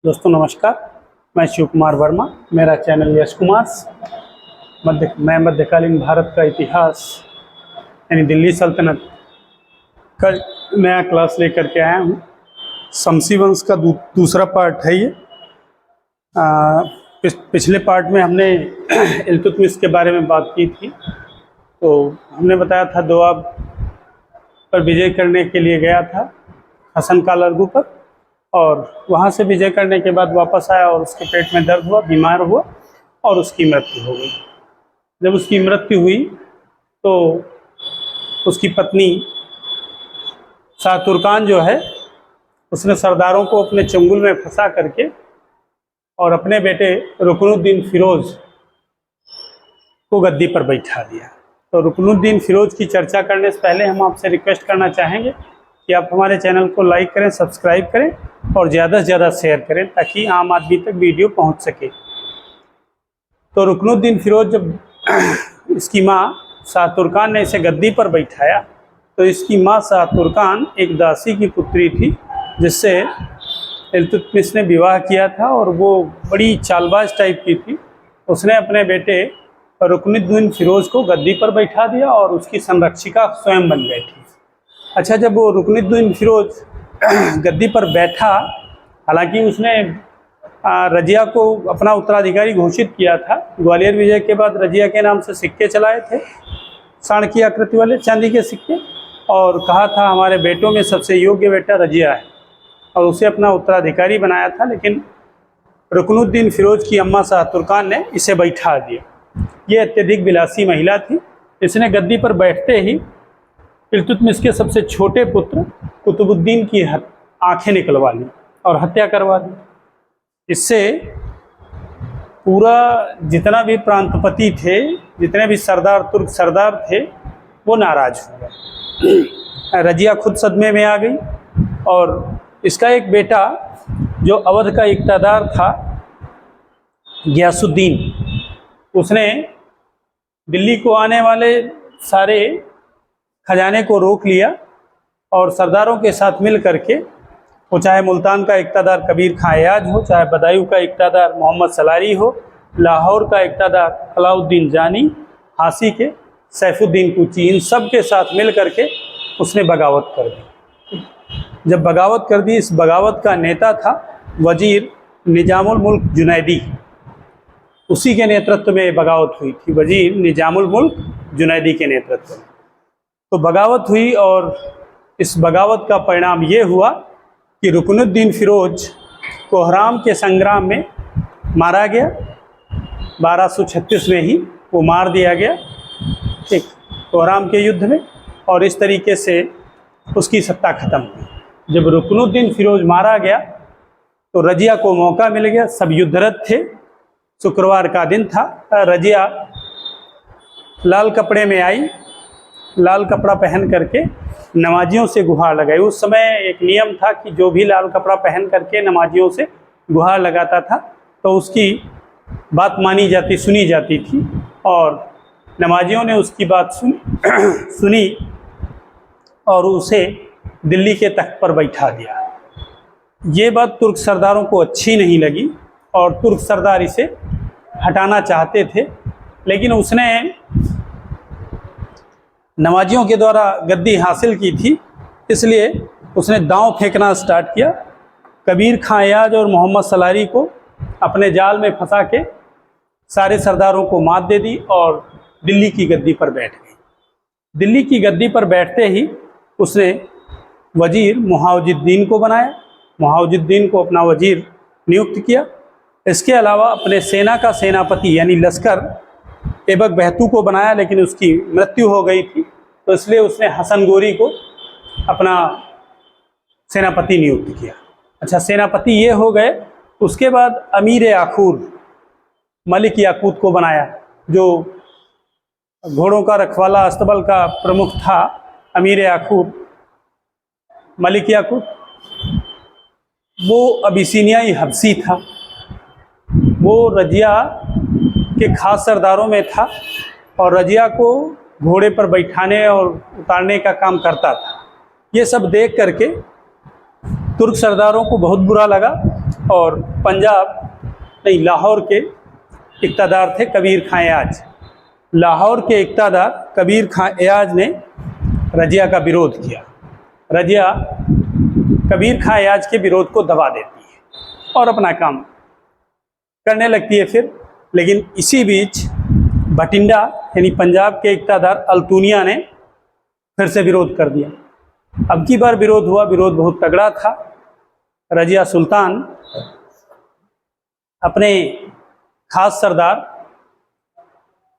दोस्तों नमस्कार, मैं शिव कुमार वर्मा। मेरा चैनल यश कुमार। मैं मध्यकालीन भारत का इतिहास यानी दिल्ली सल्तनत का नया क्लास लेकर के आया हूँ। शमसी वंश का दूसरा पार्ट है ये। पिछले पार्ट में हमने इल्तुतमिश के बारे में बात की थी। तो हमने बताया था दोआब पर विजय करने के लिए गया था हसन का लरगू पर, और वहाँ से विजय करने के बाद वापस आया और उसके पेट में दर्द हुआ, बीमार हुआ और उसकी मृत्यु हो गई। जब उसकी मृत्यु हुई तो उसकी पत्नी शाह तुर्कान जो है, उसने सरदारों को अपने चंगुल में फंसा करके और अपने बेटे रुकनुद्दीन फिरोज को गद्दी पर बैठा दिया। तो रुकनुद्दीन फिरोज की चर्चा करने से पहले हम आपसे रिक्वेस्ट करना चाहेंगे कि आप हमारे चैनल को लाइक करें, सब्सक्राइब करें और ज़्यादा से ज़्यादा शेयर करें ताकि आम आदमी तक वीडियो पहुंच सके। तो रुकनुद्दीन फिरोज जब इसकी माँ शाह तुर्कान ने इसे गद्दी पर बैठाया तो इसकी माँ शाह तुर्कान एक दासी की पुत्री थी जिससे इल्तुतमिश ने विवाह किया था, और वो बड़ी चालबाज टाइप की थी। उसने अपने बेटे रुकनुद्दीन फिरोज को गद्दी पर बैठा दिया और उसकी संरक्षिका स्वयं बन गई थी। अच्छा, जब वो रुकनुद्दीन फिरोज गद्दी पर बैठा, हालांकि उसने रजिया को अपना उत्तराधिकारी घोषित किया था। ग्वालियर विजय के बाद रजिया के नाम से सिक्के चलाए थे, सांड की आकृति वाले चांदी के सिक्के, और कहा था हमारे बेटों में सबसे योग्य बेटा रजिया है, और उसे अपना उत्तराधिकारी बनाया था। लेकिन रुकनुद्दीन फिरोज की अम्मा शाह तुर्कान ने इसे बैठा दिया। ये अत्यधिक विलासी महिला थी। इसने गद्दी पर बैठते ही इल्तुतमिश के सबसे छोटे पुत्र कुतुबुद्दीन की आंखें निकलवा ली और हत्या करवा दी। इससे पूरा जितना भी प्रांतपति थे, जितने भी तुर्क सरदार थे, वो नाराज हो गए। रजिया खुद सदमे में आ गई, और इसका एक बेटा जो अवध का इक़्तिदार था गियासुद्दीन, उसने दिल्ली को आने वाले सारे खजाने को रोक लिया और सरदारों के साथ मिल करके, वो चाहे मुल्तान का इक़्तिदार कबीर खां अयाज हो, चाहे बदायूं का इक़्तिदार मोहम्मद सलारी हो, लाहौर का इक़्तिदार अलाउद्दीन जानी, हासी के सैफुद्दीन कूची, इन सब के साथ मिल करके उसने बगावत कर दी। जब बगावत कर दी, इस बगावत का नेता था वजीर निजामुल मुल्क जुनैदी। उसी के नेतृत्व में बगावत हुई थी, वजीर निजामुल मुल्क जुनैदी के नेतृत्व में। तो बगावत हुई, और इस बगावत का परिणाम ये हुआ कि रुकनुद्दीन फिरोज कोहराम के संग्राम में मारा गया। 1236 में ही वो मार दिया गया, ठीक, कोहराम के युद्ध में, और इस तरीके से उसकी सत्ता खत्म हुई। जब रुकनुद्दीन फिरोज मारा गया तो रजिया को मौका मिल गया। सब युद्धरत थे। शुक्रवार का दिन था। रजिया लाल कपड़े में आई, लाल कपड़ा पहन करके नमाजियों से गुहार लगाई। उस समय एक नियम था कि जो भी लाल कपड़ा पहन करके नमाजियों से गुहार लगाता था तो उसकी बात मानी जाती, सुनी जाती थी, और नमाजियों ने उसकी बात सुनी और उसे दिल्ली के तख्त पर बैठा दिया। ये बात तुर्क सरदारों को अच्छी नहीं लगी और तुर्क सरदार इसे हटाना चाहते थे, लेकिन उसने नमाजियों के द्वारा गद्दी हासिल की थी, इसलिए उसने दांव फेंकना स्टार्ट किया। कबीर खां अयाज और मोहम्मद सलारी को अपने जाल में फंसा के सारे सरदारों को मात दे दी और दिल्ली की गद्दी पर बैठ गई। दिल्ली की गद्दी पर बैठते ही उसने वजीर मुहावजुद्दीन को बनाया, मुहावजुद्दीन को अपना वजीर नियुक्त किया। इसके अलावा अपने सेना का सेनापति यानी लश्कर ऐबक बहतू को बनाया, लेकिन उसकी मृत्यु हो गई थी, तो इसलिए उसने हसन गोरी को अपना सेनापति नियुक्त किया। अच्छा, सेनापति ये हो गए। उसके बाद अमीर आखूर मलिक याकूत को बनाया, जो घोड़ों का रखवाला अस्तबल का प्रमुख था। अमीर आखूर मलिक याकूत, वो अबिसिनियाई हबसी था। वो रजिया के खास सरदारों में था और रजिया को घोड़े पर बैठाने और उतारने का काम करता था। ये सब देख करके तुर्क सरदारों को बहुत बुरा लगा और पंजाब नहीं लाहौर के इक़्तिदार थे कबीर खां एयाज। लाहौर के इक़्तिदार कबीर खां एयाज ने रज़िया का विरोध किया। रज़िया कबीर खां एयाज के विरोध को दबा देती है और अपना काम करने लगती है फिर। लेकिन इसी बीच भटिंडा यानी पंजाब के इक़्तिदार अल्तुनिया ने फिर से विरोध कर दिया। अब की बार विरोध हुआ, विरोध बहुत तगड़ा था। रज़िया सुल्तान अपने खास सरदार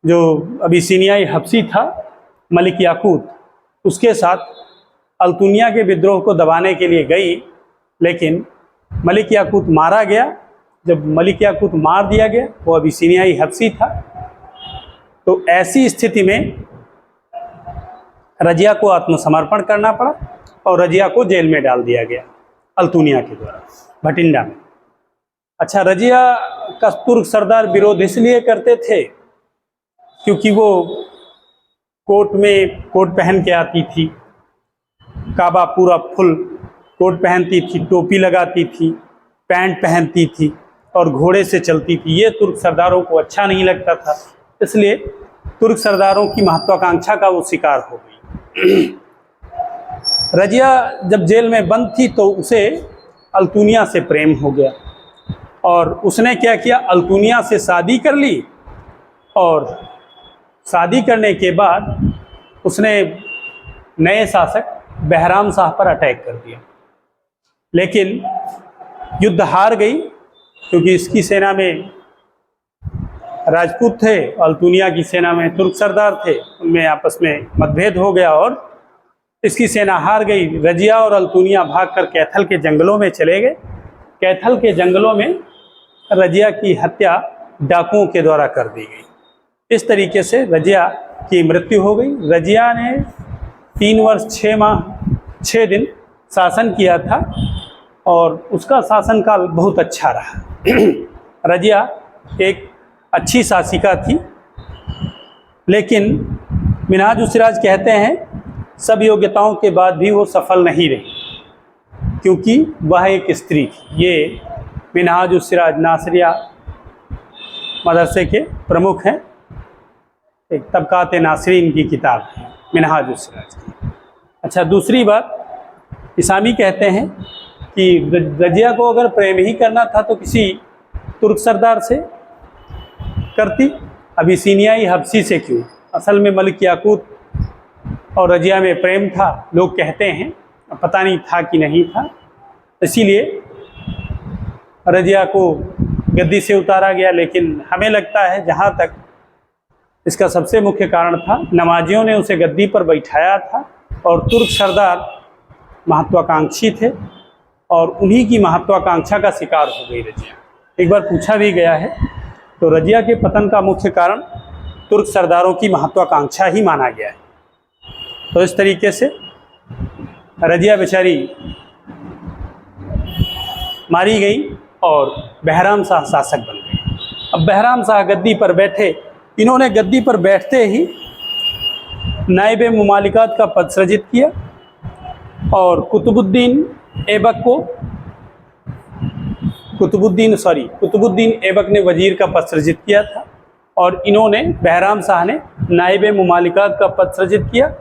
जो अबिसिनियाई हबशी था मलिक याकूत, उसके साथ अल्तुनिया के विद्रोह को दबाने के लिए गई, लेकिन मलिक याकूत मारा गया। जब मलिक याकूत मार दिया गया, वो अबिसिनियाई हबशी था, तो ऐसी स्थिति में रज़िया को आत्मसमर्पण करना पड़ा और रज़िया को जेल में डाल दिया गया अल्तुनिया के द्वारा भटिंडा में। अच्छा, रज़िया का तुर्क सरदार विरोध इसलिए करते थे क्योंकि वो कोट पहन के आती थी, काबा पूरा फुल कोट पहनती थी, टोपी लगाती थी, पैंट पहनती थी और घोड़े से चलती थी। ये तुर्क सरदारों को अच्छा नहीं लगता था, इसलिए तुर्क सरदारों की महत्वाकांक्षा का वो शिकार हो गई। रज़िया जब जेल में बंद थी तो उसे अल्तुनिया से प्रेम हो गया और उसने क्या किया, अल्तुनिया से शादी कर ली और शादी करने के बाद उसने नए शासक बहराम शाह पर अटैक कर दिया। लेकिन युद्ध हार गई क्योंकि इसकी सेना में राजपूत थे, अल्तुनिया की सेना में तुर्क सरदार थे, उनमें आपस में मतभेद हो गया और इसकी सेना हार गई। रज़िया और अल्तुनिया भागकर कैथल के जंगलों में चले गए। कैथल के जंगलों में रज़िया की हत्या डाकुओं के द्वारा कर दी गई। इस तरीके से रज़िया की मृत्यु हो गई। रज़िया ने 3 वर्ष 6 माह 6 दिन शासन किया था और उसका शासनकाल बहुत अच्छा रहा। रज़िया एक अच्छी शासिका थी, लेकिन मिन्हाज-उस-सिराज कहते हैं सब योग्यताओं के बाद भी वो सफल नहीं रही क्योंकि वह एक स्त्री थी। ये मिन्हाज-उस-सिराज नासरिया मदरसे के प्रमुख हैं, एक तबकात नासरीन की किताब है मिन्हाज-उस-सिराज की। अच्छा, दूसरी बात, इसामी कहते हैं कि रज़िया को अगर प्रेम ही करना था तो किसी तुर्क सरदार से करती, अबिसिनियाई हबशी से क्यों। असल में मलिक याकूत और रज़िया में प्रेम था, लोग कहते हैं, पता नहीं था कि नहीं था। इसीलिए रज़िया को गद्दी से उतारा गया। लेकिन हमें लगता है जहाँ तक इसका सबसे मुख्य कारण था, नमाजियों ने उसे गद्दी पर बैठाया था और तुर्क सरदार महत्वाकांक्षी थे और उन्हीं की महत्वाकांक्षा का शिकार हो गई रज़िया। एक बार पूछा भी गया है तो रज़िया के पतन का मुख्य कारण तुर्क सरदारों की महत्वाकांक्षा ही माना गया है। तो इस तरीके से रज़िया बेचारी मारी गई और बहराम शाह शासक बन गए। अब बहराम शाह गद्दी पर बैठे। इन्होंने गद्दी पर बैठते ही नायब मुमालिकात का पद सृजित किया और कुतुबुद्दीन ऐबक ने वजीर का पद सृजित किया था और इन्होंने बहराम शाह ने नायब मुमालिकात का पद सृजित किया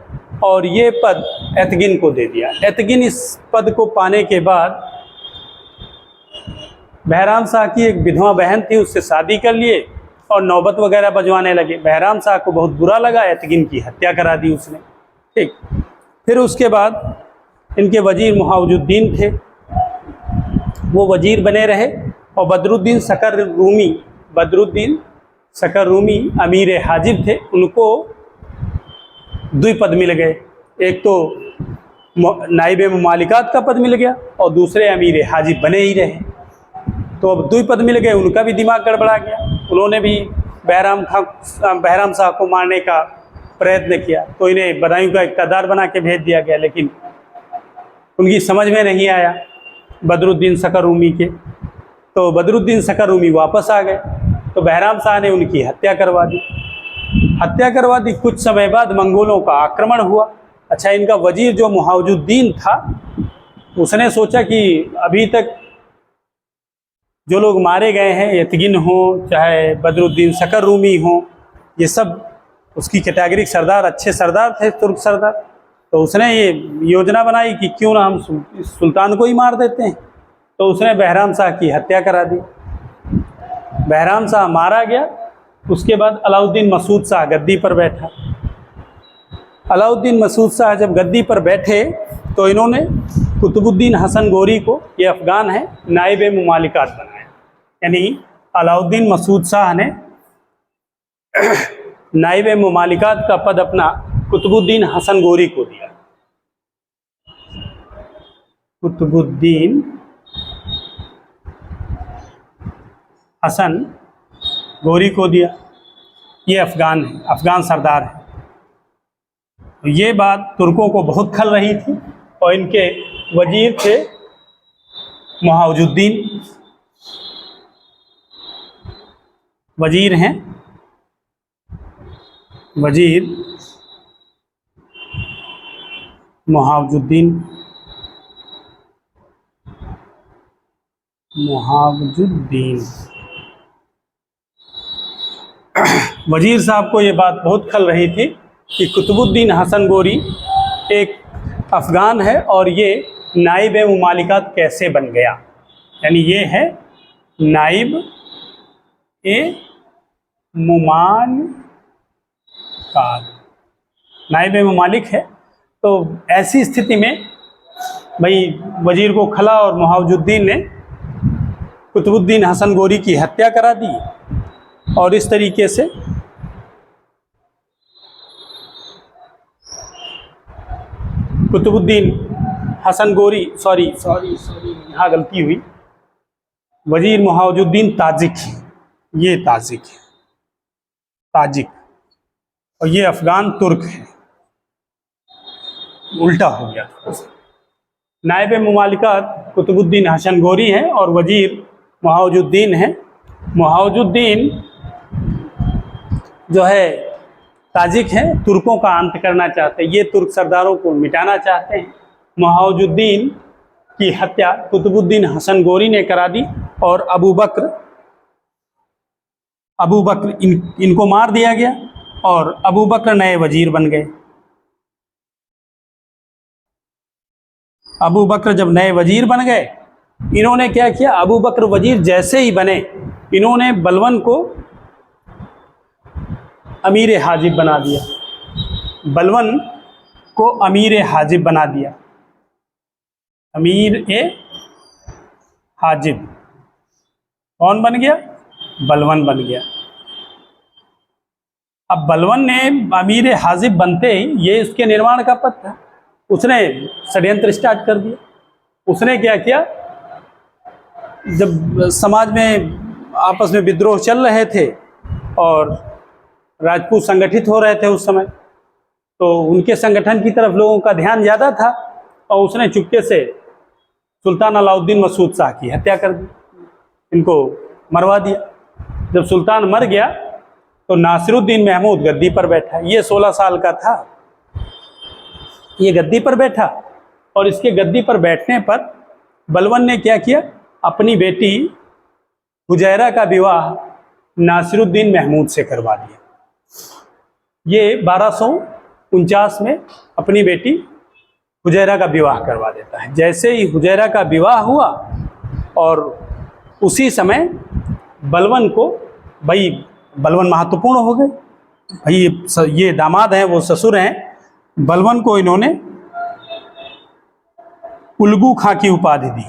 और ये पद एतगिन को दे दिया। एतगिन इस पद को पाने के बाद बहराम शाह की एक विधवा बहन थी, उससे शादी कर लिए और नौबत वगैरह बजवाने लगे। बहराम शाह को बहुत बुरा लगा, एतगिन की हत्या करा दी उसने। ठीक, फिर उसके बाद इनके वजीर मुहावजुद्दीन थे, वो वजीर बने रहे और बदरुद्दीन शकर रूमी अमीर हाजिब थे, उनको 2 पद मिल गए। एक तो नाइब मुमालिकात का पद मिल गया और दूसरे अमीर हाजिब बने ही रहे। तो अब 2 पद मिल गए, उनका भी दिमाग गड़बड़ा गया। उन्होंने भी बहराम शाह को मारने का प्रयत्न किया, तो इन्हें बदायूं का इक़्तिदार बना के भेज दिया गया। लेकिन उनकी समझ में नहीं आया बदरुद्दीन शकर रूमी के, तो बदरुद्दीन शकर रूमी वापस आ गए। तो बहराम शाह ने उनकी हत्या करवा दी। कुछ समय बाद मंगोलों का आक्रमण हुआ। अच्छा, इनका वजीर जो मुहावजुद्दीन था, उसने सोचा कि अभी तक जो लोग मारे गए हैं, यतगिन हो चाहे बदरुद्दीन शकर रूमी हो, ये सब उसकी कैटेगरी सरदार, अच्छे सरदार थे, तुर्क सरदार। तो उसने ये योजना बनाई कि क्यों ना हम सुल्तान को ही मार देते हैं। तो उसने बहराम शाह की हत्या करा दी। बहराम शाह मारा गया। उसके बाद अलाउद्दीन मसूद शाह गद्दी पर बैठा। अलाउद्दीन मसूद शाह जब गद्दी पर बैठे तो इन्होंने कुतुबुद्दीन हसन गोरी को, ये अफ़गान है, नाइब मुमालिकात बनाया। यानी अलाउद्दीन मसूद शाह ने नाइब मुमालिकात का पद अपना कुतुबुद्दीन हसन गोरी को दिया। कुतुबुद्दीन हसन गोरी को दिया। ये अफ़गान है, अफ़गान सरदार है। तो ये बात तुर्कों को बहुत खल रही थी और इनके वजीर थे मुआवजुद्दीन, वजीर हैं, वजीर मुआवजुद्दीन, वजीर साहब को ये बात बहुत खल रही थी कि कुतुबुद्दीन हसन गोरी एक अफ़गान है और ये नाइब मुमालिकात कैसे बन गया। यानी ये है नाइब मुमालिकात, नाइब मुमालिक है। तो ऐसी स्थिति में भाई वजीर को खला और मुआवजुद्दीन ने कुतुबुद्दीन हसन गोरी की हत्या करा दी। और इस तरीके से कुतुबुद्दीन हसन गोरी, सॉरी यहाँ गलती हुई, वजीर मुआवजुद्दीन ताजिक है, ये ताजिक है, ताजिक, और ये अफ़गान तुर्क है, उल्टा हो गया। नायब मुमालिकात कुतुबुद्दीन हसन गोरी हैं और वजीर मुआवजुद्दीन हैं। मुआवजुद्दीन जो है ताजिक हैं, तुर्कों का अंत करना चाहते हैं, ये तुर्क सरदारों को मिटाना चाहते हैं। मुआवजुद्दीन की हत्या कुतुबुद्दीन हसन गोरी ने करा दी और अबू बकर इनको मार दिया गया और अबू बकर नए वजीर बन गए। अबू बकर जब नए वजीर बन गए, इन्होंने क्या किया, अबू बकर वजीर जैसे ही बने, इन्होंने बलवन को अमीर हाजिब बना दिया। बलवन को अमीर हाजिब बना दिया। अमीर ए हाजिब कौन बन गया? बलवन बन गया। अब बलवन ने अमीर हाजिब बनते ही, ये उसके निर्माण का पद था, उसने षड्यंत्र स्टार्ट कर दिया। उसने क्या किया, जब समाज में आपस में विद्रोह चल रहे थे और राजपूत संगठित हो रहे थे उस समय, तो उनके संगठन की तरफ लोगों का ध्यान ज़्यादा था और उसने चुपके से सुल्तान अलाउद्दीन मसूद शाह की हत्या कर दी, इनको मरवा दिया। जब सुल्तान मर गया तो नासिरुद्दीन महमूद गद्दी पर बैठा। ये 16 साल का था, ये गद्दी पर बैठा और इसके गद्दी पर बैठने पर बलवन ने क्या किया, अपनी बेटी हुजैरा का विवाह नासिरुद्दीन महमूद से करवा दिया। ये 1249 में अपनी बेटी हुजैरा का विवाह करवा देता है। जैसे ही हुजैरा का विवाह हुआ और उसी समय बलवन को, भाई बलवन महत्वपूर्ण हो गए, भाई ये दामाद हैं, वो ससुर हैं, बलवन को इन्होंने उल्गू खां की उपाधि दी।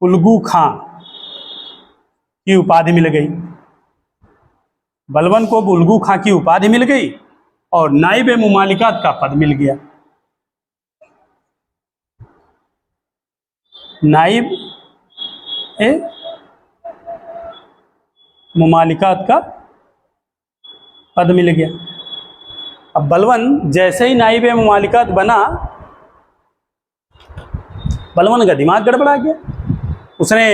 उल्गू खां की उपाधि मिल गई, बलवन को उल्गू खां की उपाधि मिल गई और नाइब मुमालिकात का पद मिल गया। नाइब ए मुमालिकात का पद मिल गया। अब बलवन जैसे ही नाइब मुमालिकात बना, बलवन का दिमाग गड़बड़ा गया। उसने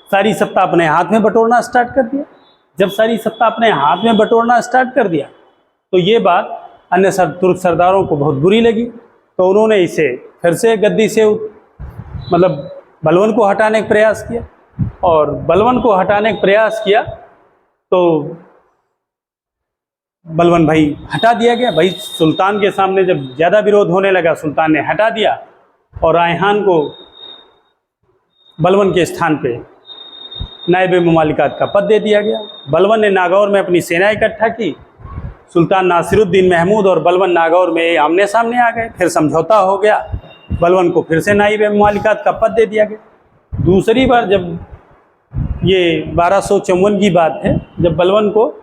सारी सत्ता अपने हाथ में बटोरना स्टार्ट कर दिया। जब सारी सत्ता अपने हाथ में बटोरना स्टार्ट कर दिया तो ये बात अन्य तुर्क सरदारों को बहुत बुरी लगी। तो उन्होंने इसे फिर से गद्दी से मतलब बलवन को हटाने का प्रयास किया। और बलवन को हटाने का प्रयास किया तो बलवन भाई हटा दिया गया। भाई सुल्तान के सामने जब ज़्यादा विरोध होने लगा, सुल्तान ने हटा दिया और रायहान को बलवन के स्थान पे नायब मुमालिकात का पद दे दिया गया। बलवन ने नागौर में अपनी सेना इकट्ठा की। सुल्तान नासिरुद्दीन महमूद और बलवन नागौर में आमने सामने आ गए। फिर समझौता हो गया, बलवन को फिर से नायब मुमालिकात का पद दे दिया गया। दूसरी बार जब ये 1254 की बात है, जब बलवन को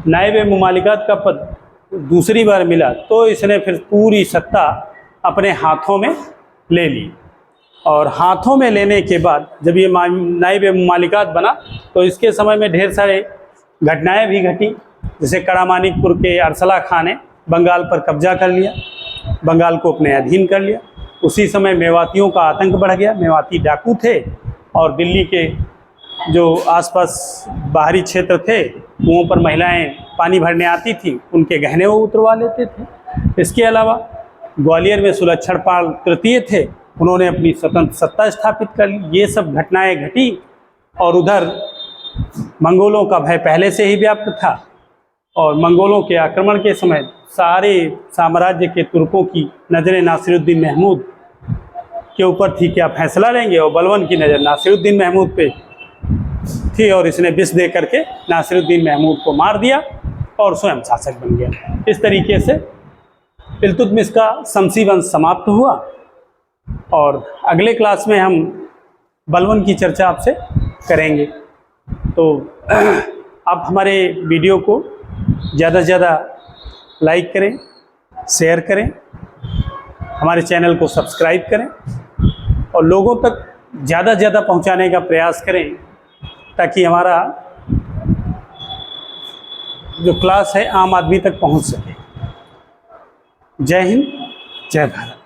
नायब मुमालिकात का पद दूसरी बार मिला तो इसने फिर पूरी सत्ता अपने हाथों में ले ली। और हाथों में लेने के बाद जब ये नायब मुमालिकात बना तो इसके समय में ढेर सारे घटनाएं भी घटी। जैसे कड़ामानिकपुर के अरसला खां ने बंगाल पर कब्जा कर लिया, बंगाल को अपने अधीन कर लिया। उसी समय मेवातियों का आतंक बढ़ गया। मेवाती डाकू थे और दिल्ली के जो आसपास बाहरी क्षेत्र थे वहाँ पर महिलाएं पानी भरने आती थी, उनके गहने वो उतरवा लेते थे। इसके अलावा ग्वालियर में सुलक्षण पाल तृतीय थे, उन्होंने अपनी स्वतंत्र सत्ता स्थापित कर ली। ये सब घटनाएं घटी और उधर मंगोलों का भय पहले से ही व्याप्त था और मंगोलों के आक्रमण के समय सारे साम्राज्य के तुर्कों की नज़रें नासिरुद्दीन महमूद के ऊपर थी, क्या फैसला लेंगे। और बलवन की नज़र नासिरुद्दीन महमूद पे थी और इसने विष दे करके नासिरुद्दीन महमूद को मार दिया और स्वयं शासक बन गया। इस तरीके से इल्तुतमिश का शमसी वंश समाप्त हुआ। और अगले क्लास में हम बलवन की चर्चा आपसे करेंगे। तो आप हमारे वीडियो को ज़्यादा से ज़्यादा लाइक करें, शेयर करें, हमारे चैनल को सब्सक्राइब करें और लोगों तक ज़्यादा से ज़्यादा पहुंचाने का प्रयास करें ताकि हमारा जो क्लास है आम आदमी तक पहुंच सके। जय हिंद, जय भारत।